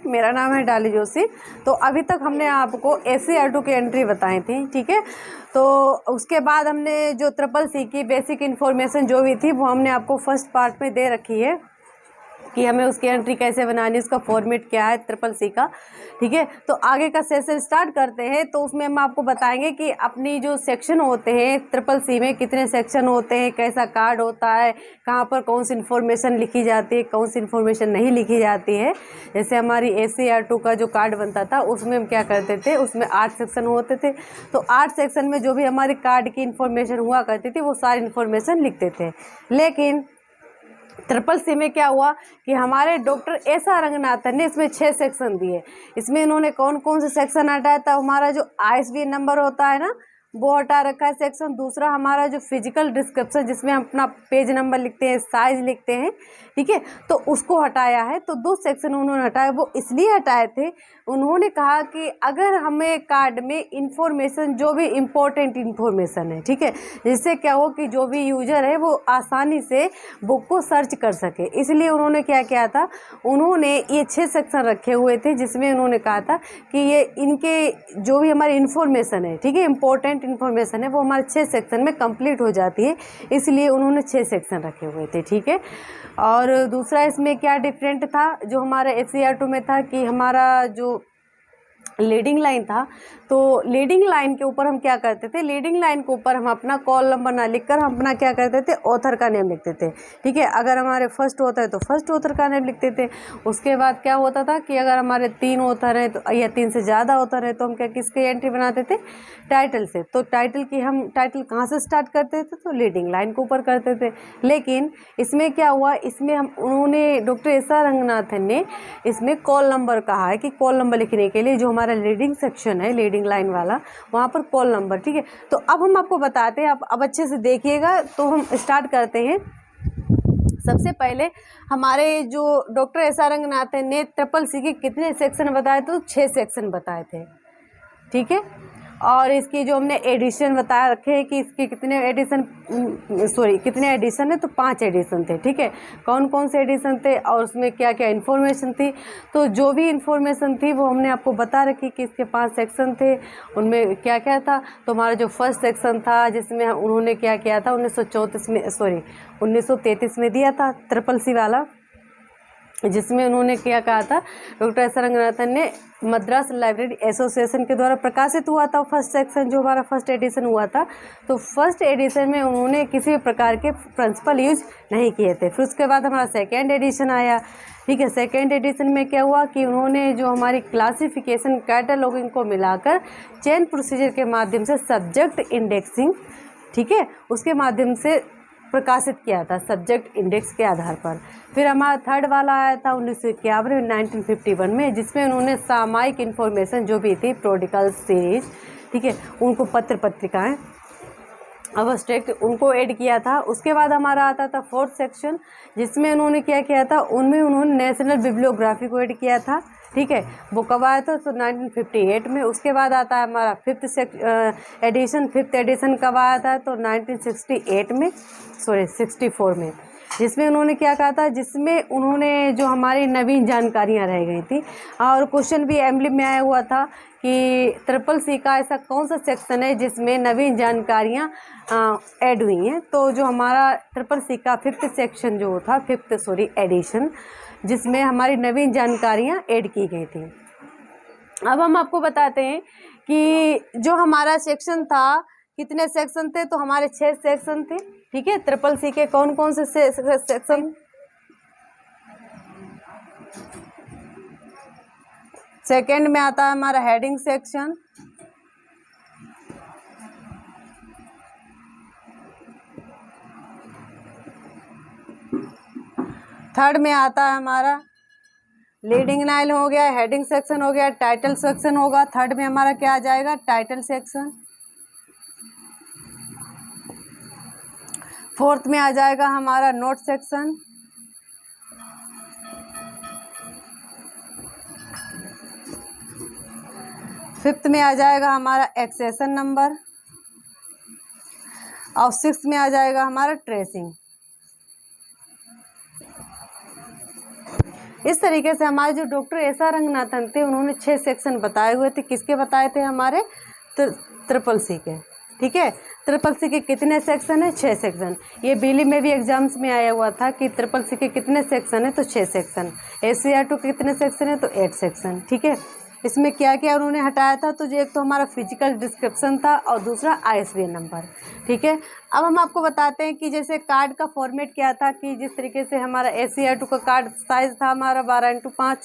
मेरा नाम है डाली जोशी। तो अभी तक हमने आपको SCR2 की एंट्री बताई थी, ठीक है। तो उसके बाद हमने जो CCC की बेसिक इन्फॉर्मेशन जो भी थी वो हमने आपको फर्स्ट पार्ट में दे रखी है कि हमें उसकी एंट्री कैसे बनानी है, उसका फॉर्मेट क्या है CCC का, ठीक है। तो आगे का सेशन स्टार्ट करते हैं। तो उसमें हम आपको बताएंगे कि अपनी जो सेक्शन होते हैं CCC में कितने सेक्शन होते हैं, कैसा कार्ड होता है, कहाँ पर कौन सी इन्फॉर्मेशन लिखी जाती है, कौन सी इन्फॉर्मेशन नहीं लिखी जाती है। जैसे हमारी SCR2 का जो कार्ड बनता था उसमें हम क्या करते थे, उसमें 8 सेक्शन होते थे। तो 8 सेक्शन में जो भी हमारे कार्ड की इन्फॉर्मेशन हुआ करती थी वो सारी इन्फॉर्मेशन लिखते थे। लेकिन CCC में क्या हुआ कि हमारे डॉक्टर SR रंगनाथन ने इसमें 6 सेक्शन दिए। इसमें इन्होंने कौन कौन से सेक्शन हटाया था, हमारा जो ISBN नंबर होता है ना वो हटा रखा है सेक्शन। दूसरा हमारा जो फिजिकल डिस्क्रिप्शन जिसमें हम अपना पेज नंबर लिखते हैं, साइज लिखते हैं, ठीक है, तो उसको हटाया है। तो 2 सेक्शन उन्होंने हटाए। वो इसलिए हटाए थे, उन्होंने कहा कि अगर हमें कार्ड में इंफॉर्मेशन जो भी इम्पोर्टेंट इन्फॉर्मेशन है, ठीक है, जिससे क्या हो कि जो भी यूजर है वो आसानी से बुक को सर्च कर सके, इसलिए उन्होंने क्या किया था, उन्होंने ये 6 सेक्शन रखे हुए थे जिसमें उन्होंने कहा था कि ये इनके जो भी हमारी इन्फॉर्मेशन है, ठीक है, इम्पोर्टेंट इन्फॉर्मेशन है वो हमारे 6 सेक्शन में कंप्लीट हो जाती है, इसलिए उन्होंने 6 सेक्शन रखे हुए थे, ठीक है। और दूसरा इसमें क्या डिफरेंट था जो हमारा SCR2 में था कि हमारा जो लीडिंग लाइन था, तो लीडिंग लाइन के ऊपर हम क्या करते थे, लीडिंग लाइन के ऊपर हम अपना कॉल नंबर ना लिखकर हम अपना क्या करते थे, ऑथर का नेम लिखते थे, ठीक है। अगर हमारे फर्स्ट ऑथर है तो फर्स्ट ऑथर का नेम लिखते थे। उसके बाद क्या होता था कि अगर हमारे 3 ऑथर हैं तो या 3 से ज़्यादा ऑथर है तो हम क्या किसकी एंट्री बनाते थे, टाइटल से। तो टाइटल की हम टाइटल कहाँ से स्टार्ट करते थे, तो लीडिंग लाइन के ऊपर करते थे। लेकिन इसमें क्या हुआ, इसमें हम उन्होंने डॉक्टर SR रंगनाथन ने इसमें कॉल नंबर कहा है कि कॉल नंबर लिखने के लिए जो हमारा लीडिंग सेक्शन है, लीडिंग लाइन वाला, वहाँ पर कॉल नंबर, ठीक है। तो अब हम आपको बताते हैं, आप अब अच्छे से देखिएगा। तो हम स्टार्ट करते हैं। सबसे पहले हमारे जो डॉक्टर SR रंगनाथन ने CCC के कितने सेक्शन बताए, तो 6 सेक्शन बताए थे, ठीक है। और इसकी जो हमने एडिशन बता रखे हैं कि इसके कितने एडिशन, कितने एडिशन है, तो 5 एडिशन थे, ठीक है। कौन कौन से एडिशन थे और उसमें क्या क्या इन्फॉर्मेशन थी, तो जो भी इन्फॉर्मेशन थी वो हमने आपको बता रखी कि इसके 5 सेक्शन थे, उनमें क्या क्या था। तो हमारा जो फर्स्ट सेक्शन था जिसमें उन्होंने क्या किया था, 1933 में दिया था CCC वाला, जिसमें उन्होंने क्या कहा था, डॉक्टर SR रंगनाथन ने मद्रास लाइब्रेरी एसोसिएशन के द्वारा प्रकाशित हुआ था फर्स्ट सेक्शन, जो हमारा फर्स्ट एडिशन हुआ था। तो फर्स्ट एडिशन में उन्होंने किसी भी प्रकार के प्रिंसिपल यूज नहीं किए थे। फिर उसके बाद हमारा सेकेंड एडिशन आया, ठीक है। सेकेंड एडिशन में क्या हुआ कि उन्होंने जो हमारी क्लासिफिकेशन कैटलॉगिंग को मिलाकर चेन प्रोसीजर के माध्यम से सब्जेक्ट इंडेक्सिंग, ठीक है, उसके माध्यम से प्रकाशित किया था सब्जेक्ट इंडेक्स के आधार पर। फिर हमारा थर्ड वाला आया था 1951 1951 में, जिसमें उन्होंने सामयिक इन्फॉर्मेशन जो भी थी, प्रोडिकल सीरीज, ठीक है, उनको पत्र पत्रिकाएं अब्स्ट्रैक्ट उनको ऐड किया था। उसके बाद हमारा आता था फोर्थ सेक्शन, जिसमें उन्होंने क्या किया था, उनमें उन्होंने नेशनल बिब्लियोग्राफी को ऐड किया था, ठीक है। वो कब आया था, तो 1958 में। उसके बाद आता है हमारा फिफ्थ एडिशन कब आया था, तो 64 में, जिसमें उन्होंने क्या कहा था, जिसमें उन्होंने जो हमारी नवीन जानकारियां रह गई थी, और क्वेश्चन भी एम्बलम में आया हुआ था कि CCC का ऐसा कौन सा सेक्शन है जिसमें नवीन जानकारियां ऐड हुई हैं। तो जो हमारा CCC का फिफ्थ सेक्शन जो था, एडिशन, जिसमें हमारी नवीन जानकारियां ऐड की गई थी। अब हम आपको बताते हैं कि जो हमारा सेक्शन था, कितने सेक्शन थे, तो हमारे 6 सेक्शन थे, ठीक है। CCC के कौन कौन से सेक्शन, सेकेंड में आता है हमारा हेडिंग सेक्शन, थर्ड में आता है हमारा लीडिंग लाइन हो गया, हेडिंग सेक्शन हो गया, टाइटल सेक्शन होगा। थर्ड में हमारा क्या आ जाएगा, टाइटल सेक्शन। फोर्थ में आ जाएगा हमारा नोट सेक्शन। फिफ्थ में आ जाएगा हमारा एक्सेशन नंबर, और सिक्स्थ में आ जाएगा हमारा ट्रेसिंग। इस तरीके से हमारे जो डॉक्टर एस.आर. रंगनाथन थे उन्होंने 6 सेक्शन बताए हुए थे। किसके बताए थे? हमारे ट्रिपल सी के। ठीक है, ट्रिपल सी के कितने सेक्शन है? 6 सेक्शन। ये बीली में भी एग्जाम्स में आया हुआ था कि ट्रिपल सी के कितने सेक्शन है, तो 6 सेक्शन। ACR2 के कितने सेक्शन है, तो 8 सेक्शन। ठीक है, इसमें क्या क्या उन्होंने हटाया था? तो जो एक तो हमारा फिजिकल डिस्क्रिप्शन था और दूसरा ISBN नंबर। ठीक है, अब हम आपको बताते हैं कि जैसे कार्ड का फॉर्मेट क्या था, कि जिस तरीके से हमारा ACR2 का कार्ड साइज़ था हमारा 12x5,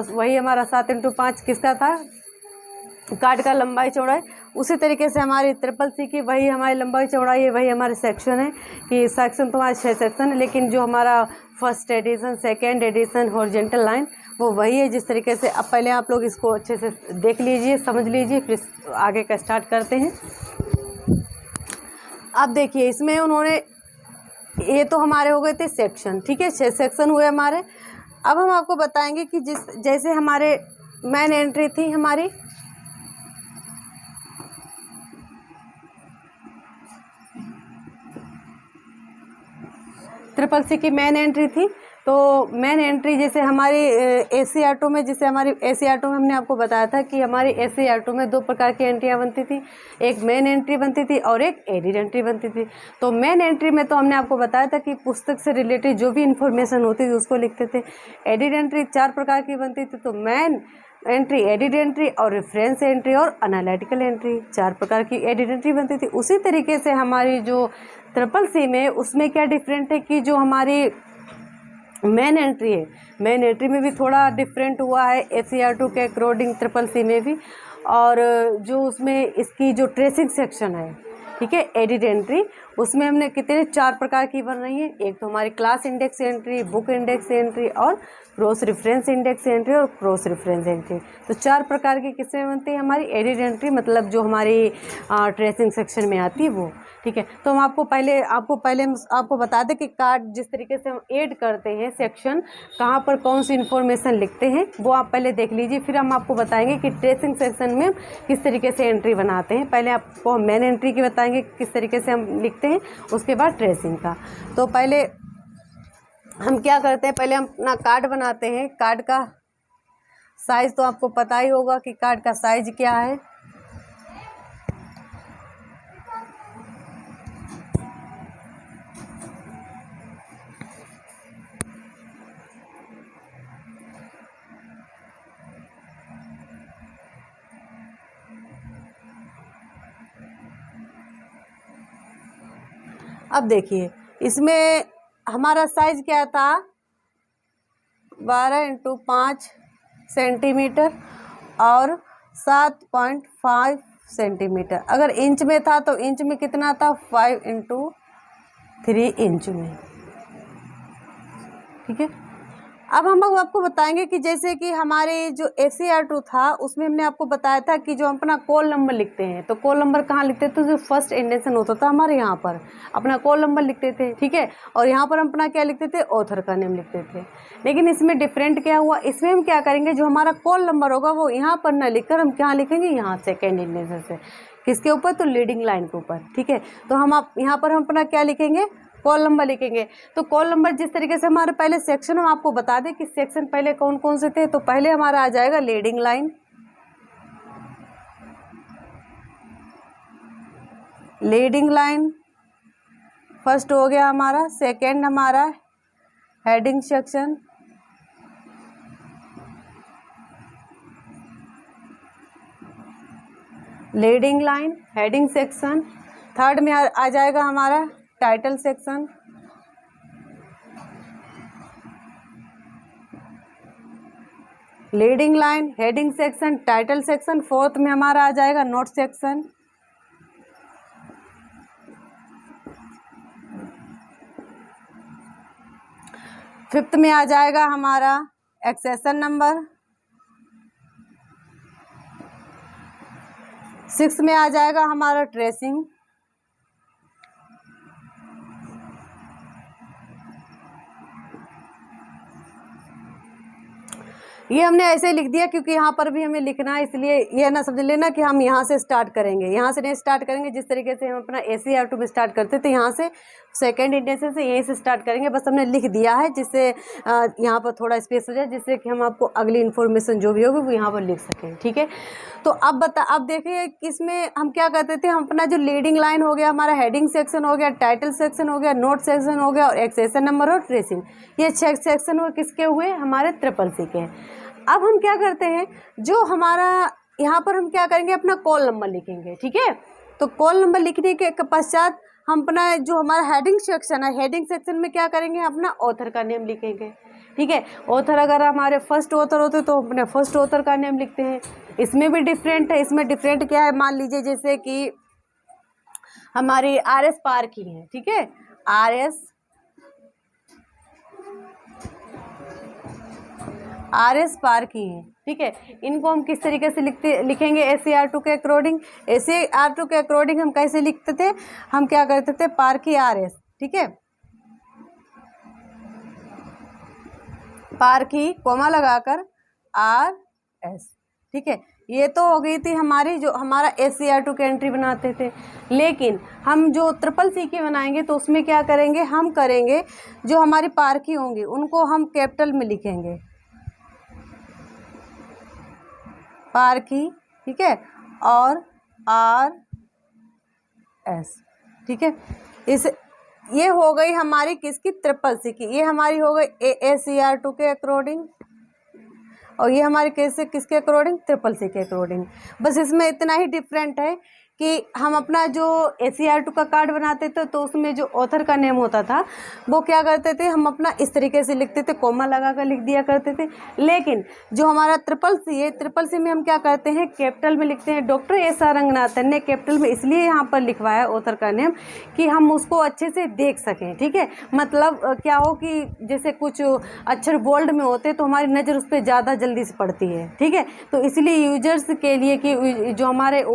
वही हमारा 7x5 किसका था, कार्ड का लंबाई चौड़ाई। उसी तरीके से हमारी ट्रिपल सी की वही हमारी लंबाई चौड़ाई है, वही हमारे सेक्शन है, कि सेक्शन तो हमारे 6 सेक्शन है, लेकिन जो हमारा first edition, second edition, horizontal line वो वही है। जिस तरीके से अब पहले आप लोग इसको अच्छे से देख लीजिए, समझ लीजिए, फिर आगे का स्टार्ट करते हैं। अब देखिए इसमें उन्होंने, ये तो हमारे हो गए थे सेक्शन। ठीक है, 6 सेक्शन हुए हमारे। अब हम आपको बताएंगे कि जैसे हमारे मेन एंट्री थी हमारी, ट्रिपल सी की मेन एंट्री थी। तो मेन एंट्री जैसे हमारी ACR2 में, जैसे हमारी ACR2 में हमने आपको बताया था कि हमारी ACR2 में 2 प्रकार की एंट्रियाँ बनती थी, एक मेन एंट्री बनती थी और एक एडिड एंट्री बनती थी। तो मेन एंट्री में तो हमने आपको बताया था कि पुस्तक से रिलेटेड जो भी इन्फॉर्मेशन होती थी उसको लिखते थे। एडिड एंट्री 4 प्रकार की बनती थी, तो मेन एंट्री, एडिड एंट्री और रेफरेंस एंट्री और एनालिटिकल एंट्री, 4 प्रकार की एडिड एंट्री बनती थी। उसी तरीके से हमारी जो ट्रिपल सी में, उसमें क्या डिफरेंट है कि जो हमारी मेन एंट्री है, मेन एंट्री में भी थोड़ा डिफरेंट हुआ है ACR2 के अकॉर्डिंग ट्रिपल सी में भी। और जो उसमें इसकी जो ट्रेसिंग सेक्शन है, ठीक है, एडिड एंट्री, उसमें हमने कितने 4 प्रकार की बन रही है। एक तो हमारी class index entry, book index entry और क्रॉस रेफरेंस इंडेक्स एंट्री और क्रॉस रेफरेंस एंट्री। तो 4 प्रकार की किसमें बनती है? हमारी एडिड एंट्री, मतलब जो हमारी ट्रेसिंग सेक्शन में आती है वो। ठीक है, तो हम आपको आपको बता दें कि कार्ड जिस तरीके से हम ऐड करते हैं सेक्शन, कहाँ पर कौन सी इन्फॉर्मेशन लिखते हैं, वो आप पहले देख लीजिए, फिर हम आपको बताएंगे कि ट्रेसिंग सेक्शन में किस तरीके से एंट्री बनाते हैं। पहले आपको मेन एंट्री की बताएंगे किस तरीके से हम लिखते हैं, उसके बाद ट्रेसिंग का। तो पहले हम क्या करते हैं, पहले हम अपना कार्ड बनाते हैं। कार्ड का साइज़ तो आपको पता ही होगा कि कार्ड का साइज क्या है। अब देखिए इसमें हमारा साइज क्या था, 12x5 सेंटीमीटर और 7.5 सेंटीमीटर। अगर इंच में था तो इंच में कितना था, 5x3 इंच में। ठीक है, अब हम आपको बताएंगे कि जैसे कि हमारे जो ACR2 था उसमें हमने आपको बताया था कि जो हम अपना कॉल नंबर लिखते हैं, तो कॉल नंबर कहाँ लिखते थे, तो जो फर्स्ट इंडेंशन होता था हमारे यहाँ पर अपना कॉल नंबर लिखते थे। ठीक है, और यहाँ पर हम अपना क्या लिखते थे, ऑथर का नेम लिखते थे। लेकिन इसमें डिफरेंट क्या हुआ, इसमें हम क्या करेंगे, जो हमारा कॉल नंबर होगा वो यहाँ पर न लिख कर हम क्या लिखेंगे, यहाँ सेकेंड इंडेंशन से। किसके ऊपर, तो लीडिंग लाइन के ऊपर। ठीक है, तो हम यहाँ पर हम अपना क्या लिखेंगे, कॉल नंबर लिखेंगे। तो कॉल नंबर जिस तरीके से हमारे पहले सेक्शन, हम आपको बता दें कि सेक्शन पहले कौन कौन से थे। तो पहले हमारा आ जाएगा leading line, leading line first हो गया हमारा। सेकंड हमारा heading section, leading line, heading section. Third में आ जाएगा हमारा title section, leading line, heading section, title section. Fourth में हमारा आ जाएगा नोट सेक्शन। फिफ्थ में आ जाएगा हमारा एक्सेशन नंबर। सिक्स में आ जाएगा हमारा ट्रेसिंग। ये हमने ऐसे ही लिख दिया क्योंकि यहाँ पर भी हमें लिखना है, इसलिए ये ना समझ लेना कि हम यहाँ से स्टार्ट करेंगे, यहाँ से नहीं स्टार्ट करेंगे। जिस तरीके से हम अपना ACR2 में स्टार्ट करते थे, यहाँ से सेकेंड इंटेंशन से यहीं से स्टार्ट करेंगे। बस हमने लिख दिया है जिससे यहाँ पर थोड़ा स्पेस हो जाए, जिससे कि हम आपको अगली इन्फॉर्मेशन जो भी होगी वो यहाँ पर लिख सकें। ठीक है, तो अब देखिए इसमें हम क्या करते थे, हम अपना जो लीडिंग लाइन हो गया, हमारा हेडिंग सेक्शन हो गया, टाइटल सेक्शन हो गया, नोट सेक्शन हो गया और एक्सेशन नंबर और ट्रेसिंग, ये 6 सेक्शन हुए किसके हुए, हमारे CCC के। अब हम क्या करते हैं, जो हमारा यहाँ पर हम क्या करेंगे, अपना कॉल नंबर लिखेंगे। ठीक है, तो कॉल नंबर लिखने के पश्चात हम अपना जो हमारा हेडिंग सेक्शन है, हेडिंग सेक्शन में क्या करेंगे, अपना ऑथर का नेम लिखेंगे। ठीक है, ऑथर अगर हमारे फर्स्ट ऑथर होते तो अपने फर्स्ट ऑथर का नेम लिखते हैं। इसमें भी डिफरेंट है, इसमें डिफरेंट क्या है, मान लीजिए जैसे कि हमारी RS पारखी है। ठीक है, RS पारखी है। ठीक है, इनको हम किस तरीके से लिखेंगे ACR2 के अकॉर्डिंग। ACR2 के अकॉर्डिंग हम कैसे लिखते थे, हम क्या करते थे, पारखी RS। ठीक है, पारखी कोमा लगाकर RS। ठीक है, ये तो हो गई थी हमारी जो हमारा ACR2 की एंट्री बनाते थे। लेकिन हम जो CCC की बनाएंगे तो उसमें क्या करेंगे, हम करेंगे जो हमारी पारखी होंगी उनको हम कैपिटल में लिखेंगे, पारखी। ठीक है, और RS। ठीक है, ये हो गई हमारी किसकी, CCC की। ये हमारी हो गई ACR2 के अकॉर्डिंग और ये हमारे कैसे किसके अकॉर्डिंग, CCC के अकॉर्डिंग। बस इसमें इतना ही डिफरेंट है कि हम अपना जो ACR2 का कार्ड बनाते थे तो उसमें जो ऑथर का नेम होता था वो क्या करते थे, हम अपना इस तरीके से लिखते थे, कोमा लगा कर लिख दिया करते थे। लेकिन जो हमारा CCC है, CCC में हम क्या करते हैं, कैपिटल में लिखते हैं। Doctor S.R. रंगनाथन ने कैपिटल में इसलिए यहाँ पर लिखवाया ऑथर का नेम कि हम उसको अच्छे से देख सकें। ठीक है, मतलब क्या हो कि जैसे कुछ अक्षर बोल्ड में होते तो हमारी नज़र उस पर ज़्यादा जल्दी से पड़ती है। ठीक है, तो इसलिए यूजर्स के लिए कि जो हमारे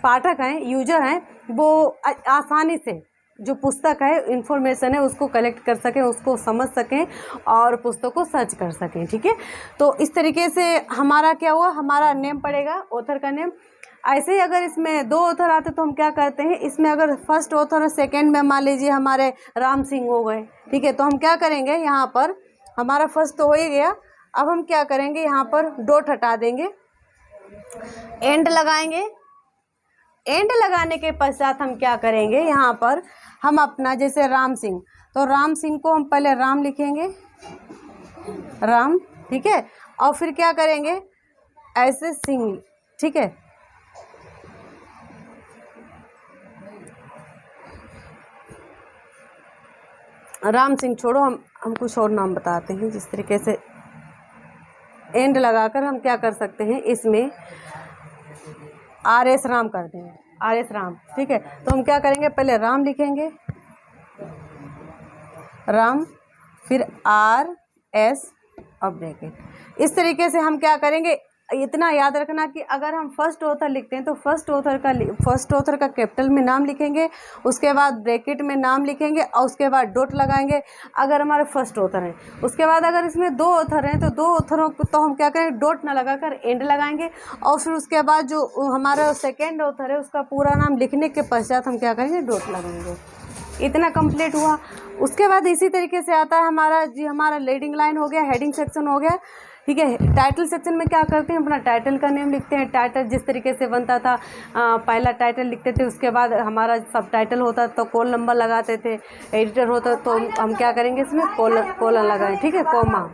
पाठक हैं, यूजर हैं, वो आसानी से जो पुस्तक है, इन्फॉर्मेशन है, उसको कलेक्ट कर सकें, उसको समझ सकें और पुस्तक को सर्च कर सकें। ठीक है, तो इस तरीके से हमारा क्या हुआ, हमारा नेम पड़ेगा ऑथर का नेम। ऐसे ही अगर इसमें 2 ऑथर आते तो हम क्या करते हैं, इसमें अगर फर्स्ट ऑथर और सेकेंड में मान लीजिए हमारे राम सिंह हो गए। ठीक है, तो हम क्या करेंगे, यहाँ पर हमारा फर्स्ट तो हो ही गया, अब हम क्या करेंगे, यहाँ पर डॉट हटा देंगे, एंड लगाएंगे। एंड लगाने के पश्चात हम क्या करेंगे, यहाँ पर हम अपना जैसे राम सिंह, तो राम सिंह को हम पहले राम लिखेंगे, राम। ठीक है, और फिर क्या करेंगे, ऐसे सिंह। ठीक है, राम सिंह छोड़ो, हम कुछ और नाम बताते हैं। जिस तरीके से एंड लगाकर हम क्या कर सकते हैं, इसमें RS राम कर देंगे, RS राम। ठीक है, तो हम क्या करेंगे, पहले राम लिखेंगे, राम, फिर RS और ब्रैकेट। इस तरीके से हम क्या करेंगे, इतना याद रखना कि अगर हम फर्स्ट ऑथर लिखते हैं तो फर्स्ट ऑथर का कैपिटल में नाम लिखेंगे, उसके बाद ब्रैकेट में नाम लिखेंगे और उसके बाद डॉट लगाएंगे अगर हमारे फर्स्ट ऑथर हैं। उसके बाद अगर इसमें 2 ऑथर हैं तो 2 ऑथरों को तो हम क्या करेंगे, डॉट ना लगाकर एंड लगाएंगे और फिर उसके बाद जो हमारा सेकेंड ऑथर है उसका पूरा नाम लिखने के पश्चात हम क्या करेंगे, डॉट लगाएंगे। इतना कंप्लीट हुआ। उसके बाद इसी तरीके से आता है हमारा लीडिंग लाइन हो गया, हेडिंग सेक्शन हो गया। ठीक है, टाइटल सेक्शन में क्या करते हैं, अपना टाइटल का नेम लिखते हैं। टाइटल जिस तरीके से बनता था, पहला टाइटल लिखते थे, उसके बाद हमारा सब टाइटल होता तो कॉल नंबर लगाते थे। एडिटर होता तो हम क्या करेंगे, इसमें कॉलन लगाएं। ठीक है, कोमा,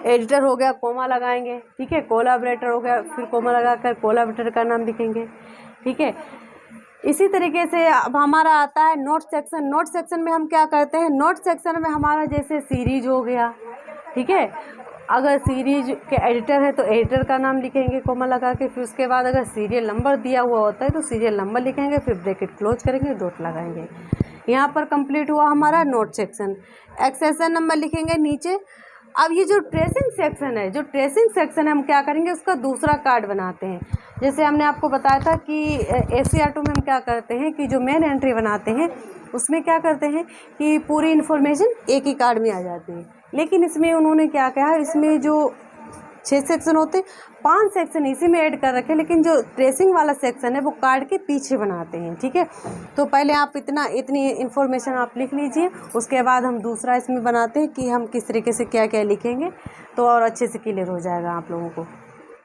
एडिटर हो गया, कोमा लगाएंगे। ठीक है, कोलाबरेटर हो गया, फिर कोमा लगाकर कोलाबरेटर का नाम लिखेंगे। ठीक है, इसी तरीके से अब हमारा आता है नोट सेक्शन। नोट सेक्शन में हम क्या करते हैं, नोट सेक्शन में हमारा जैसे सीरीज हो गया। ठीक है, अगर सीरीज के एडिटर है तो एडिटर का नाम लिखेंगे कोमा लगा के, फिर उसके बाद अगर सीरियल नंबर दिया हुआ होता है तो सीरियल नंबर लिखेंगे, फिर ब्रैकेट क्लोज करेंगे, डॉट लगाएंगे। यहाँ पर कंप्लीट हुआ हमारा नोट सेक्शन। एक्सेशन नंबर लिखेंगे नीचे अब ये जो ट्रेसिंग सेक्शन है, हम क्या करेंगे, उसका दूसरा कार्ड बनाते हैं। जैसे हमने आपको बताया था कि ACR2 में हम क्या करते हैं कि जो मेन एंट्री बनाते हैं उसमें क्या करते हैं कि पूरी इन्फॉर्मेशन एक ही कार्ड में आ जाती है। लेकिन इसमें उन्होंने क्या कहा, इसमें जो 6 सेक्शन होते, 5 सेक्शन इसी में ऐड कर रखे, लेकिन जो ट्रेसिंग वाला सेक्शन है वो कार्ड के पीछे बनाते हैं। ठीक है, तो पहले आप इतनी इन्फॉर्मेशन आप लिख लीजिए, उसके बाद हम दूसरा इसमें बनाते हैं कि हम किस तरीके से क्या क्या लिखेंगे, तो और अच्छे से क्लियर हो जाएगा आप लोगों को।